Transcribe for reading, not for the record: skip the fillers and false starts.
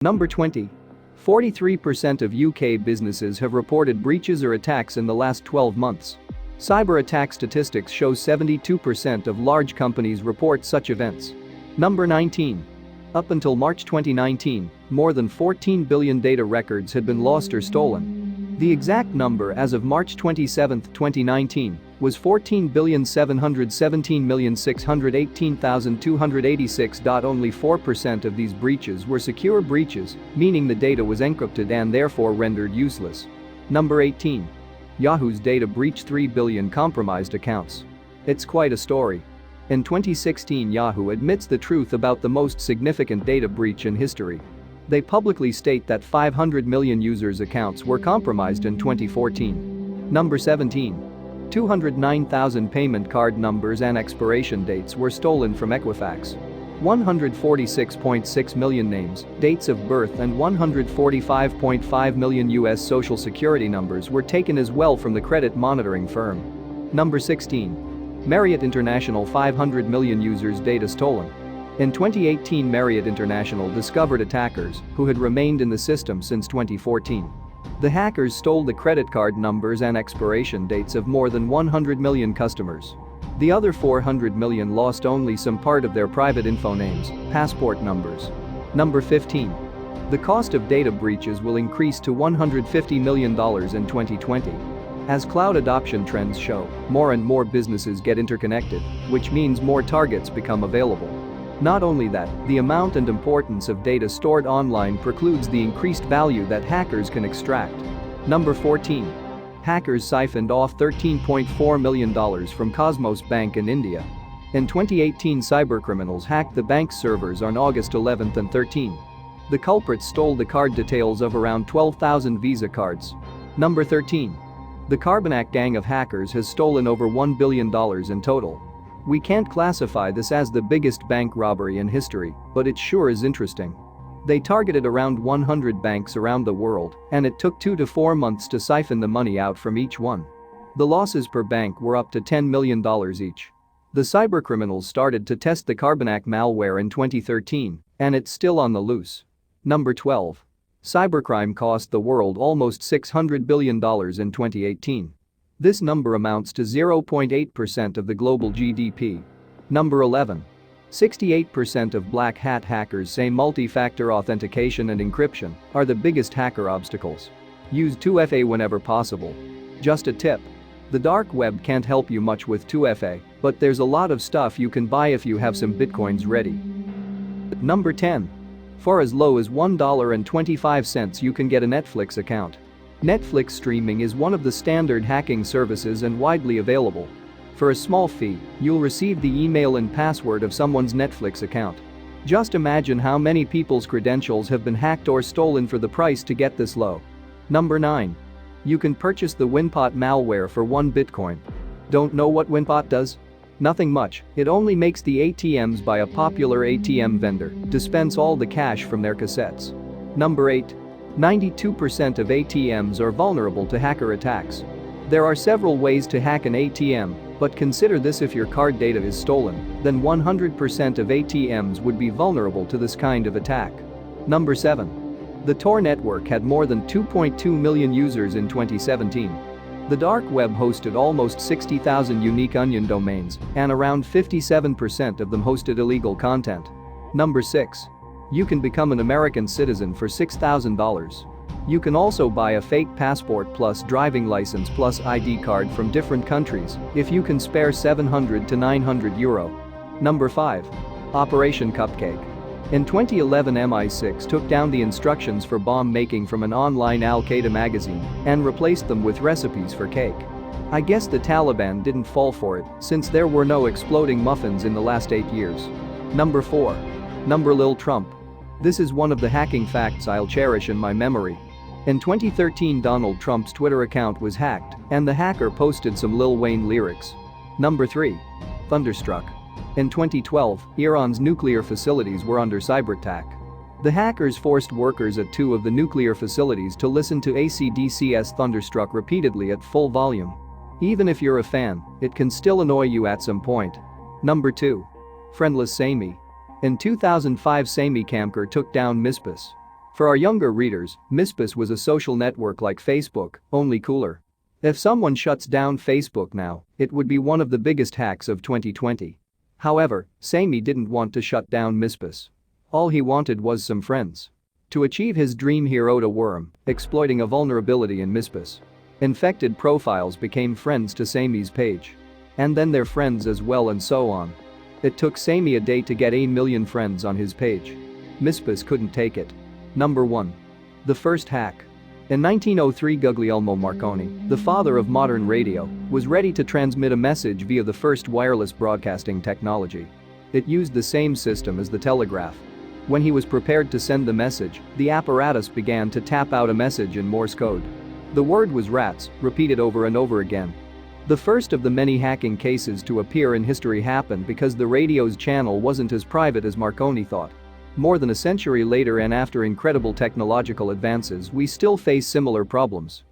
Number 20. 43% of UK businesses have reported breaches or attacks in the last 12 months. Cyber attack statistics show 72% of large companies report such events. Number 19. Up until March 2019, more than 14 billion data records had been lost or stolen. The exact number as of March 27, 2019, was 14,717,618,286. Only 4% of these breaches were secure breaches, meaning the data was encrypted and therefore rendered useless. Number 18. Yahoo's data breached 3 billion compromised accounts. It's quite a story. In 2016, Yahoo admits the truth about the most significant data breach in history. They publicly state that 500 million users' accounts were compromised in 2014. Number 17. 209,000 payment card numbers and expiration dates were stolen from Equifax. 146.6 million names, dates of birth and 145.5 million US Social Security numbers were taken as well from the credit monitoring firm. Number 16. Marriott International 500 million users' data stolen. In 2018, Marriott International discovered attackers who had remained in the system since 2014. The hackers stole the credit card numbers and expiration dates of more than 100 million customers. The other 400 million lost only some part of their private info names, passport numbers. Number 15. The cost of data breaches will increase to $150 million in 2020. As cloud adoption trends show, more and more businesses get interconnected, which means more targets become available. Not only that, the amount and importance of data stored online precludes the increased value that hackers can extract. Number 14. Hackers siphoned off $13.4 million from Cosmos Bank in India. In 2018, cybercriminals hacked the bank's servers on August 11 and 13. The culprits stole the card details of around 12,000 Visa cards. Number 13. The Carbonac gang of hackers has stolen over $1 billion in total. We can't classify this as the biggest bank robbery in history, but it sure is interesting. They targeted around 100 banks around the world, and it took 2 to 4 months to siphon the money out from each one. The losses per bank were up to $10 million each. The cybercriminals started to test the Carbonac malware in 2013, and it's still on the loose. Number 12. Cybercrime cost the world almost $600 billion in 2018. This number amounts to 0.8% of the global GDP. Number 11. 68% of black hat hackers say multi-factor authentication and encryption are the biggest hacker obstacles. Use 2FA whenever possible. Just a tip. The dark web can't help you much with 2FA, but there's a lot of stuff you can buy if you have some bitcoins ready. Number 10. For as low as $1.25 you can get a Netflix account. Netflix streaming is one of the standard hacking services and widely available. For a small fee, you'll receive the email and password of someone's Netflix account. Just imagine how many people's credentials have been hacked or stolen for the price to get this low. Number 9. You can purchase the Winpot malware for 1 Bitcoin. Don't know what Winpot does? Nothing much, it only makes the ATMs by a popular ATM vendor dispense all the cash from their cassettes. Number 8. 92% of ATMs are vulnerable to hacker attacks. There are several ways to hack an ATM, but consider this: if your card data is stolen, then 100% of ATMs would be vulnerable to this kind of attack. Number 7. The Tor network had more than 2.2 million users in 2017. The dark web hosted almost 60,000 unique onion domains, and around 57% of them hosted illegal content. Number 6. You can become an American citizen for $6,000. You can also buy a fake passport plus driving license plus ID card from different countries if you can spare €700 to €900. Number 5. Operation Cupcake. In 2011, MI6 took down the instructions for bomb making from an online Al-Qaeda magazine and replaced them with recipes for cake. I guess the Taliban didn't fall for it since there were no exploding muffins in the last 8 years. Number 4. Number Lil Trump. This is one of the hacking facts I'll cherish in my memory. In 2013, Donald Trump's Twitter account was hacked, and the hacker posted some Lil Wayne lyrics. Number 3. Thunderstruck. In 2012, Iran's nuclear facilities were under cyber attack. The hackers forced workers at 2 of the nuclear facilities to listen to AC/DC's Thunderstruck repeatedly at full volume. Even if you're a fan, it can still annoy you at some point. Number 2. Friendless Sami. In 2005, Sami Kamker took down Mispus. For our younger readers, MySpace was a social network like Facebook, only cooler. If someone shuts down Facebook now, it would be one of the biggest hacks of 2020. However, Sammy didn't want to shut down MySpace. All he wanted was some friends. To achieve his dream, he wrote a worm, exploiting a vulnerability in MySpace. Infected profiles became friends to Sammy's page. And then their friends as well, and so on. It took Sammy a day to get 1 million friends on his page. MySpace couldn't take it. Number 1. The first hack. In 1903, Guglielmo Marconi, the father of modern radio, was ready to transmit a message via the first wireless broadcasting technology. It used the same system as the telegraph. When he was prepared to send the message, the apparatus began to tap out a message in Morse code. The word was rats, repeated over and over again. The first of the many hacking cases to appear in history happened because the radio's channel wasn't as private as Marconi thought. More than a century later, and after incredible technological advances, we still face similar problems.